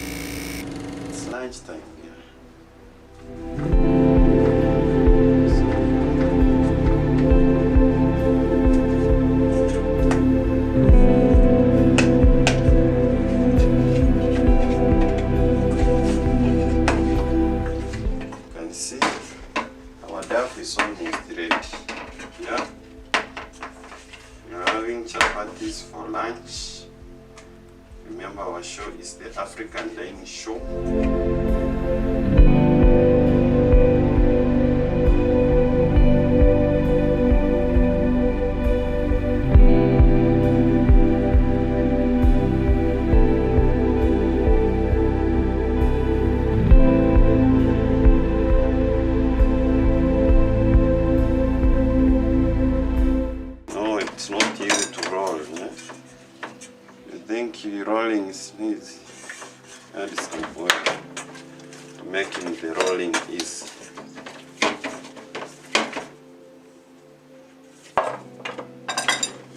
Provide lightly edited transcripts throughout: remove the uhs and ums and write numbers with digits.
It's lunchtime here. You can see our duff is almost ready. Yeah. We're having chapatis for lunch. Remember, our show is the African Dining Show. No, it's not easy to roll. Yeah? You think rolling is easy? Add some oil, making the rolling easy.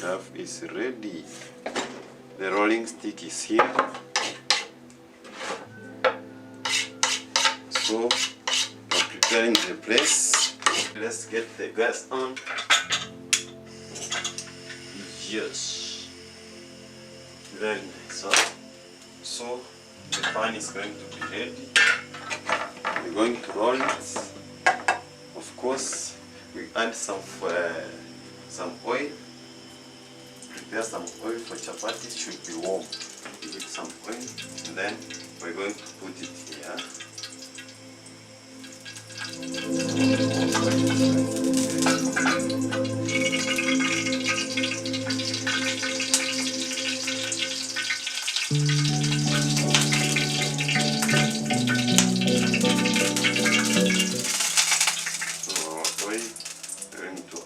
Duff is ready. The rolling stick is here. So we're preparing the place. Let's get the gas on. Yes. Very nice. Huh? So the pan is going to be ready. We're going to roll it. Of course, we add some oil. Prepare some oil for chapati. It should be warm. We need some oil, and then we're going to put it here.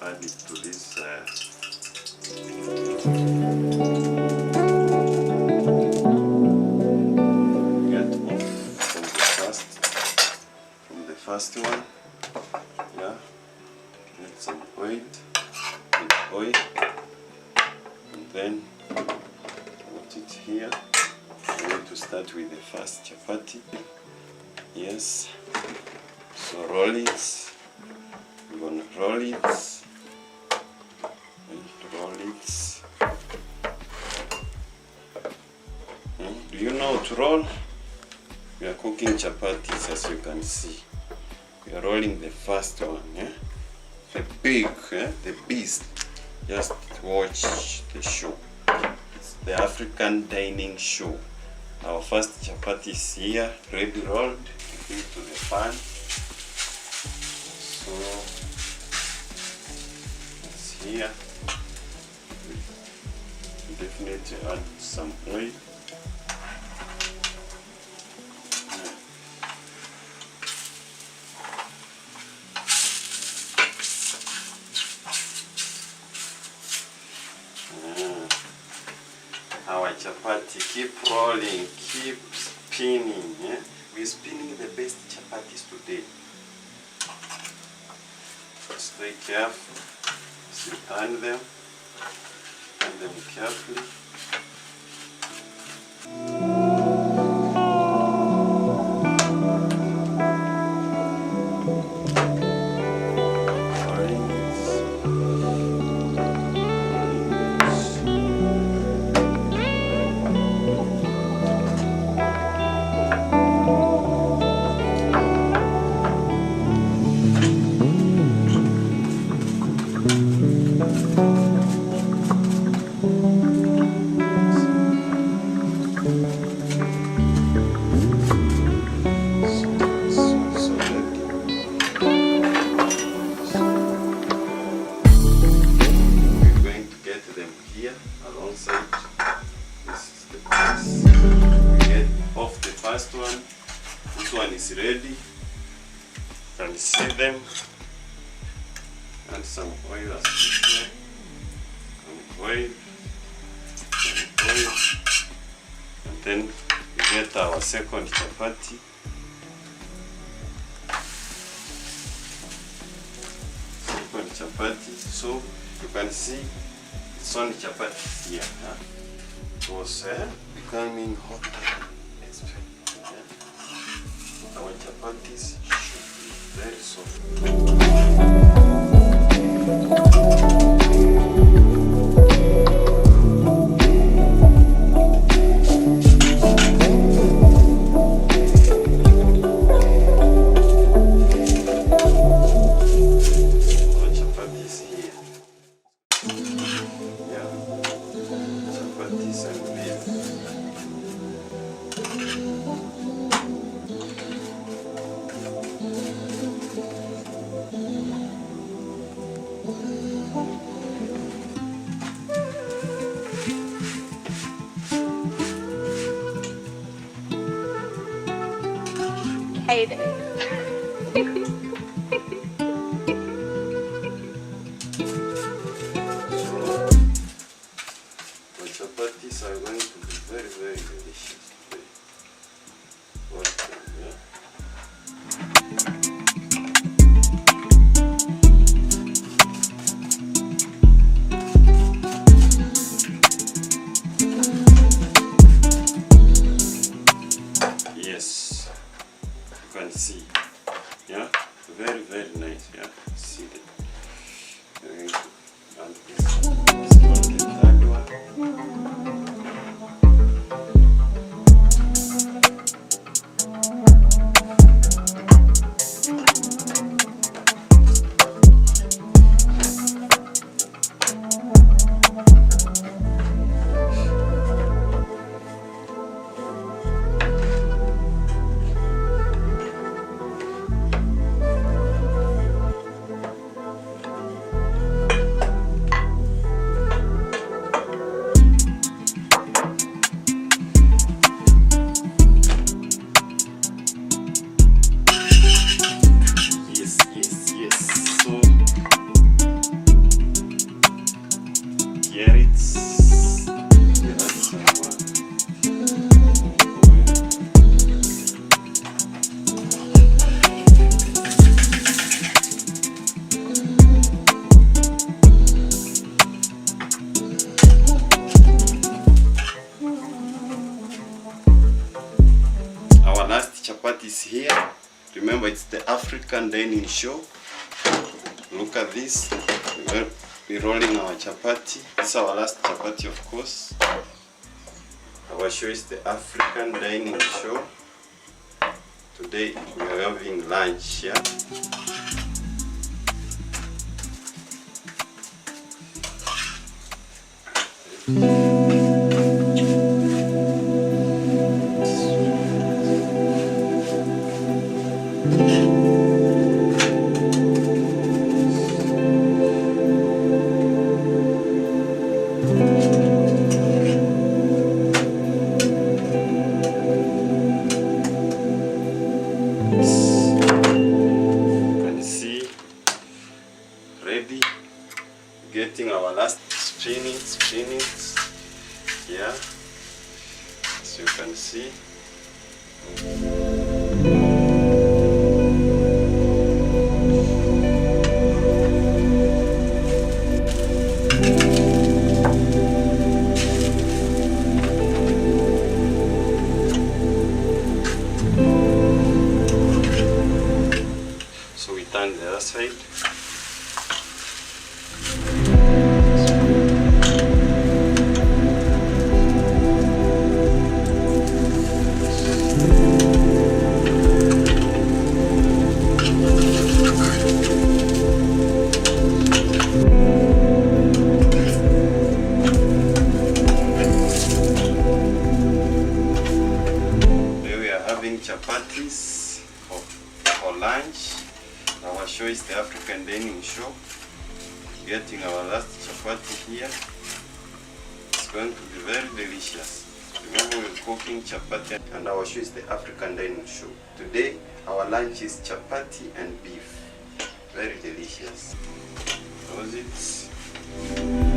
Add it to this get off from the first one. Yeah, get some oil, and then put it here. I'm going to start with the first chapati. Yes, so roll it. We're going to roll it. Roll it. Do you know how to roll? We are cooking chapatis, as you can see. We are rolling the first one, yeah? The pig, yeah? The beast. Just watch the show. It's the African Dining Show. Our first chapati is here, ready rolled into the pan. So it's here. Definitely add some oil. Our chapati, keep rolling, keep spinning. Yeah? We're spinning the best chapatis today. Stay careful. So turn them. Turn them carefully. Is ready. You can see them. And some oil as usual. Oil. And then we get our second chapati. Second chapati. So you can see it's only chapati here. Huh? It was becoming hotter than expected. Our chapatis should be very soft. Hate it. The chapatis are going to be very, very delicious today. Welcome, yeah? Yes, you can see, yeah, very, very nice, yeah, see that. And this is not the third one. Our last chapati is here. Remember, it's the African dining show. Look at this. We're rolling our chapati. This is our last chapati, of course. Our show is the African dining show. Today we are having lunch here. Getting our last spinning, yeah, as you can see. So we turn the other side. Chapatis for lunch. Our show is the African dining show. Getting our last chapati here. It's going to be very delicious. Remember, we're cooking chapati, and our show is the African dining show. Today our lunch is chapati and beef. Very delicious. That was it.